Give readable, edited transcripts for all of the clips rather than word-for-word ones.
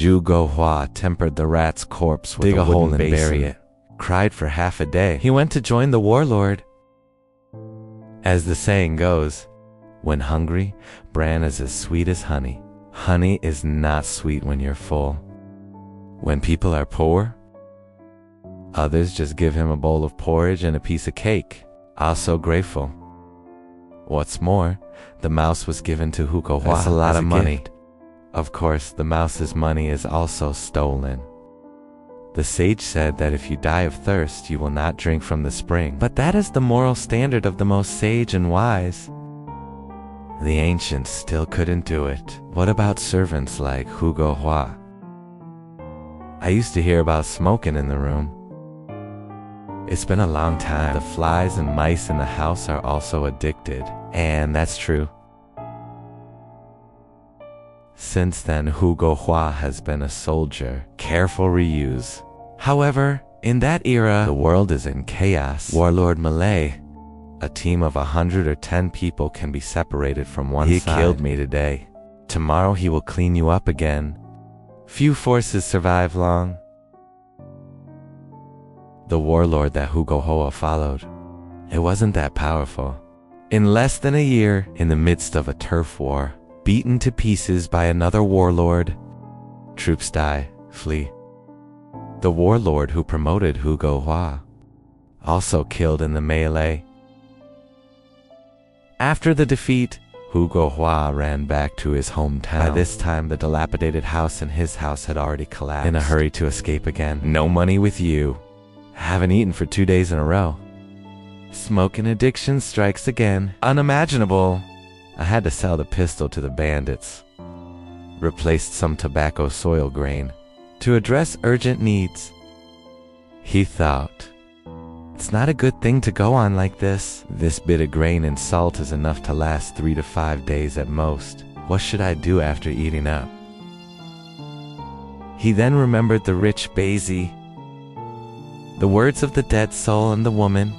Zhu Guohua tempered the rat's corpse with a hole and bury it. Cried for half a day. He went to join the warlord. As the saying goes, when hungry, bran is as sweet as honey. Honey is not sweet when you're full. When people are poor, others just give him a bowl of porridge and a piece of cake. Also grateful. What's more, the mouse was given to Hu Guohua. That's a lot of money. Gift. Of course, the mouse's money is also stolen. The sage said that if you die of thirst, you will not drink from the spring. But that is the moral standard of the most sage and wise. The ancients still couldn't do it. What about servants like Hu Guohua? I used to hear about smoking in the room. It's been a long time. The flies and mice in the house are also addicted. And that's true. Since then, Hu Guohua has been a soldier. Careful reuse. However, in that era, the world is in chaos. Warlord Malay, a team of 100 or 10 people can be separated from one side. He killed me today. Tomorrow he will clean you up again. Few forces survive long. The warlord that Hu Guohua followed, it wasn't that powerful. In less than a year, in the midst of a turf war, beaten to pieces by another warlord, troops die, flee. The warlord who promoted Hu Guohua, also killed in the melee. After the defeat, Hu Guohua ran back to his hometown. By this time, the dilapidated house in his house had already collapsed. In a hurry to escape again. No money with you. Haven't eaten for 2 days in a row. Smoking addiction strikes again. Unimaginable. I had to sell the pistol to the bandits. Replaced some tobacco soil grain to address urgent needs. He thought, it's not a good thing to go on like this. This bit of grain and salt is enough to last 3 to 5 days at most. What should I do after eating up? He then remembered the rich Bazi, the words of the dead soul and the woman.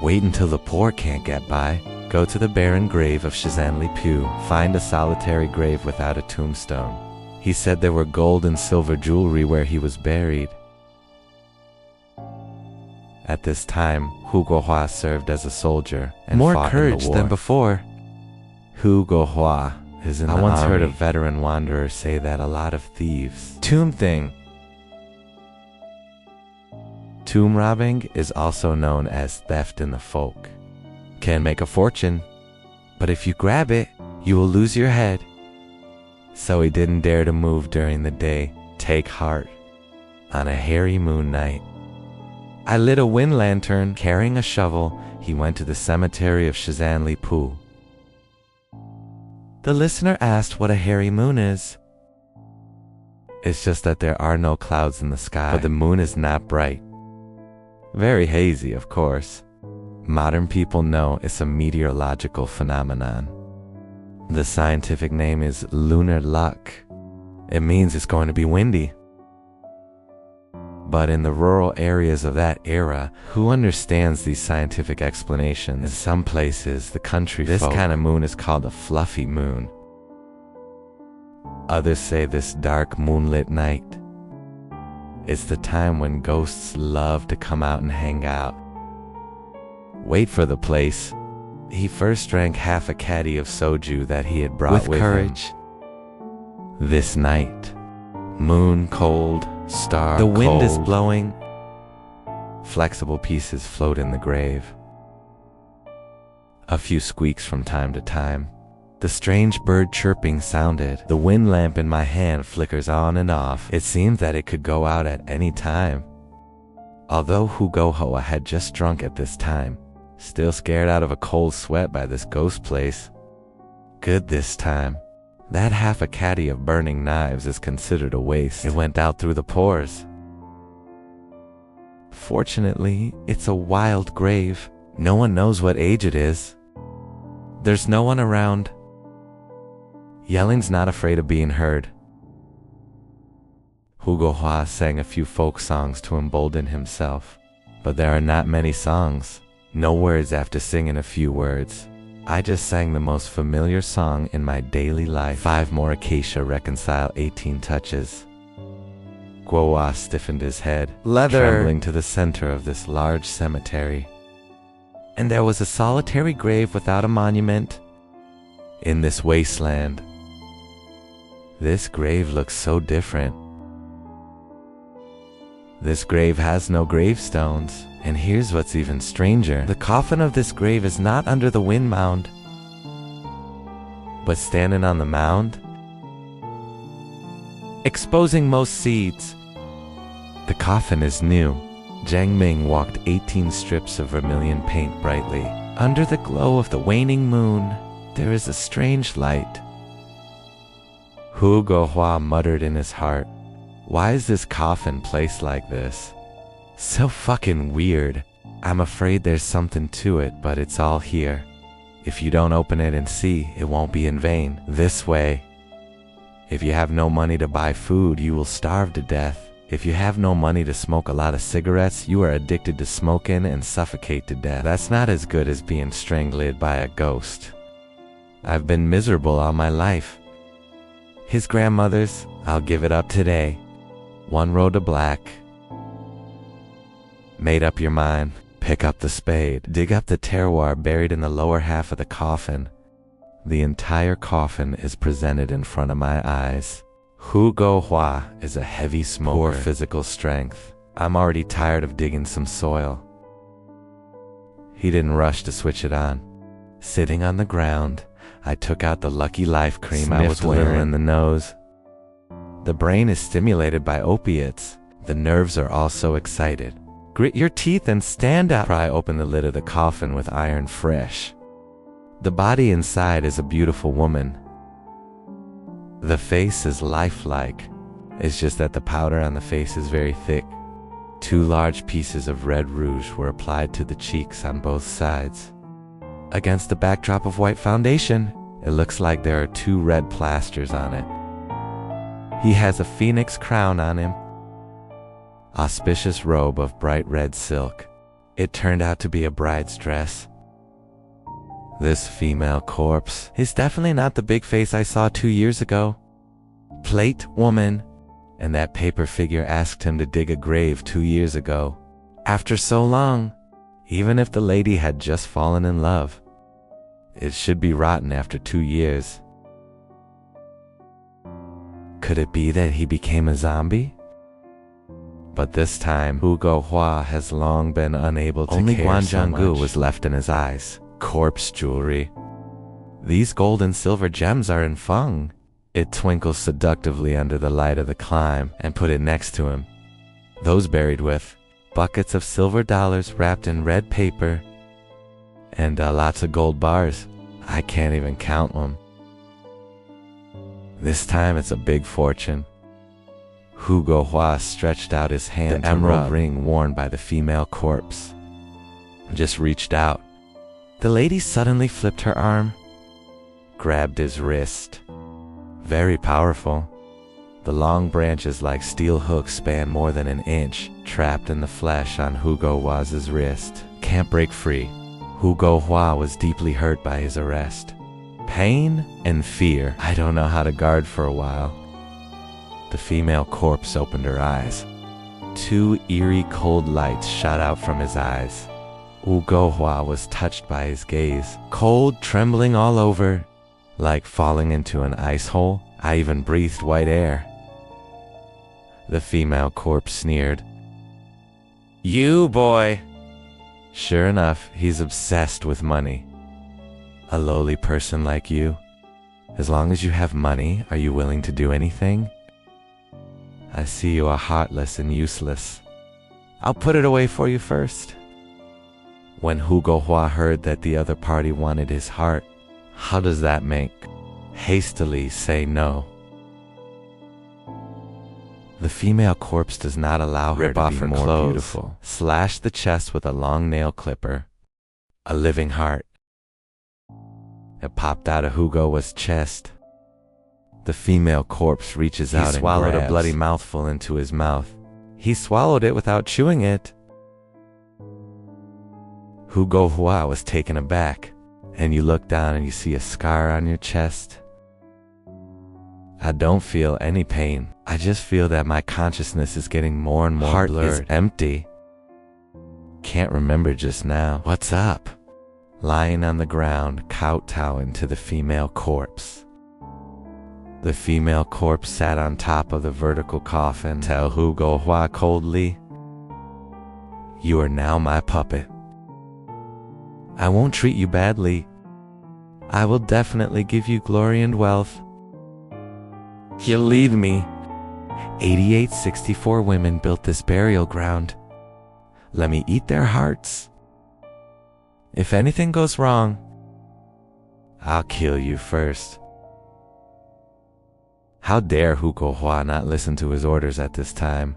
Wait until the poor can't get by. Go to the barren grave of Shizanli Pu. Find a solitary grave without a tombstone. He said there were gold and silver jewelry where he was buried. At this time, Hu Guohua served as a soldier and More fought courage in the war. than before. Hu Guohua is in the army. I once heard a army. veteran wanderer say that a lot of thieves. Tomb thing. Tomb robbing is also known as theft in the folk. Can make a fortune, but if you grab it, you will lose your head. So he didn't dare to move during the day. Take heart. On a hairy moon night, I lit a wind lantern. Carrying a shovel, he went to the cemetery of Shizanli Pu. The listener asked what a hairy moon is. It's just that there are no clouds in the sky, but the moon is not bright. Very hazy, of course. Modern people know it's a meteorological phenomenon. The scientific name is lunar luck. It means it's going to be windy. But in the rural areas of that era, who understands these scientific explanations? In some places, the country folk, this kind of moon is called a fluffy moon. Others say this dark moonlit night is the time when ghosts love to come out and hang out. Wait for the place. He first drank half a caddy of soju that he had brought with courage. him. This night, moon cold, star The wind cold. is blowing. Flexible pieces float in the grave. A few squeaks from time to time. The strange bird chirping sounded. The wind lamp in my hand flickers on and off. It seems that it could go out at any time. Although Hu Guohua had just drunk at this time, still scared out of a cold sweat by this ghost place. Good this time. That half a caddy of burning knives is considered a waste. It went out through the pores. Fortunately, it's a wild grave. No one knows what age it is. There's no one around. Yelling's not afraid of being heard. Hu Guohua sang a few folk songs to embolden himself, but there are not many songs. No words after singing a few words. I just sang the most familiar song in my daily life. 5 more acacia reconcile 18 touches. Guohua stiffened his head, trembling to the center of this large cemetery. And there was a solitary grave without a monument in this wasteland. This grave looks so different. This grave has no gravestones. And here's what's even stranger. The coffin of this grave is not under the wind mound, but standing on the mound, exposing most seeds. The coffin is new. Jiang Ming walked 18 strips of vermilion paint brightly. Under the glow of the waning moon, there is a strange light. Hu Guohua muttered in his heart, "Why is this coffin placed like this? So fucking weird. I'm afraid there's something to it, but it's all here. If you don't open it and see, it won't be in vain. This way. If you have no money to buy food, you will starve to death. If you have no money to smoke a lot of cigarettes, you are addicted to smoking and suffocate to death. That's not as good as being strangled by a ghost. I've been miserable all my life. His grandmother's, I'll give it up today. One road to black. Made up your mind. Pick up the spade. Dig up the terroir buried in the lower half of the coffin. The entire coffin is presented in front of my eyes. Hu Guohua is a heavy smoker. Poor physical strength. I'm already tired of digging some soil. He didn't rush to switch it on. Sitting on the ground, I took out the Lucky Life cream I was wearing in the nose. The brain is stimulated by opiates. The nerves are also excited. Grit your teeth and stand up. Pry open the lid of the coffin with iron fresh. The body inside is a beautiful woman. The face is lifelike. It's just that the powder on the face is very thick. 2 large pieces of red rouge were applied to the cheeks on both sides. Against the backdrop of white foundation, it looks like there are 2 red plasters on it. He has a phoenix crown on him. Auspicious robe of bright red silk. It turned out to be a bride's dress. This female corpse is definitely not the big face I saw 2 years ago. Plate woman, and that paper figure asked him to dig a grave 2 years ago. After so long, even if the lady had just fallen in love, it should be rotten after 2 years. Could it be that he became a zombie? But this time, Hu Guohua has long been unable to care so much. Only Guanzhonggu was left in his eyes. Corpse jewelry. These gold and silver gems are in Feng. It twinkles seductively under the light of the climb, and put it next to him. Those buried with buckets of silver dollars wrapped in red paper, and lots of gold bars. I can't even count them. This time it's a big fortune. Hu Guohua stretched out his hand. The emerald ring worn by the female corpse just reached out. The lady suddenly flipped her arm, grabbed his wrist. Very powerful. The long branches like steel hooks span more than an inch, trapped in the flesh on Hu Guohua's wrist. Can't break free. Hu Guohua was deeply hurt by his arrest. Pain and fear. I don't know how to guard for a while. The female corpse opened her eyes. 2 eerie cold lights shot out from his eyes. Hu Guohua was touched by his gaze. Cold, trembling all over, like falling into an ice hole. I even breathed white air. The female corpse sneered. "You, boy!" Sure enough, he's obsessed with money. A lowly person like you. As long as you have money, are you willing to do anything? I see you are heartless and useless. I'll put it away for you first. When Hu Guohua heard that the other party wanted his heart, how does that make? Hastily say no. The female corpse does not allow her to be more clothes. Beautiful. Slash the chest with a long nail clipper. A living heart. It popped out of Hu Guohua's chest. The female corpse reaches out and swallowed a bloody mouthful into his mouth. He swallowed it without chewing it. Hu Guohua was taken aback. and you look down and you see a scar on your chest. I don't feel any pain. I just feel that my consciousness is getting more and more blurred. Heart is empty. Can't remember just now. What's up? Lying on the ground, kowtowing to the female corpse. The female corpse sat on top of the vertical coffin. Tell Hugo Hua coldly, "You are now my puppet. I won't treat you badly. I will definitely give you glory and wealth. You'll lead me." 8864 women built this burial ground. Let me eat their hearts. If anything goes wrong, I'll kill you first. How dare Hugo Hua not listen to his orders at this time?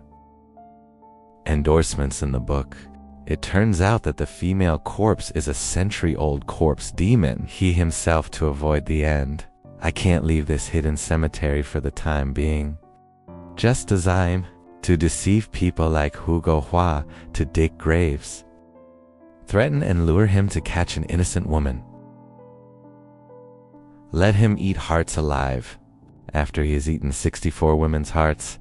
Endorsements in the book. It turns out that the female corpse is a century-old corpse demon. He himself to avoid the end. I can't leave this hidden cemetery for the time being. Just design to deceive people like Hugo Hua to dig graves. Threaten and lure him to catch an innocent woman. Let him eat hearts alive after he has eaten 64 women's hearts.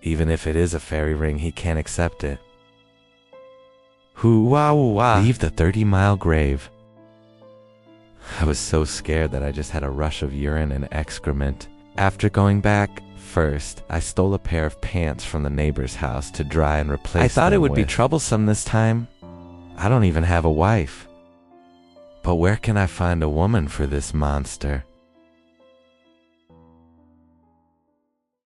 Even if it is a fairy ring, he can't accept it. Hoo-wah-wah. Leave the 30-mile grave. I was so scared that I just had a rush of urine and excrement. After going back, first, I stole a pair of pants from the neighbor's house to dry and replace them. I thought it would be troublesome this time. I don't even have a wife. But where can I find a woman for this monster?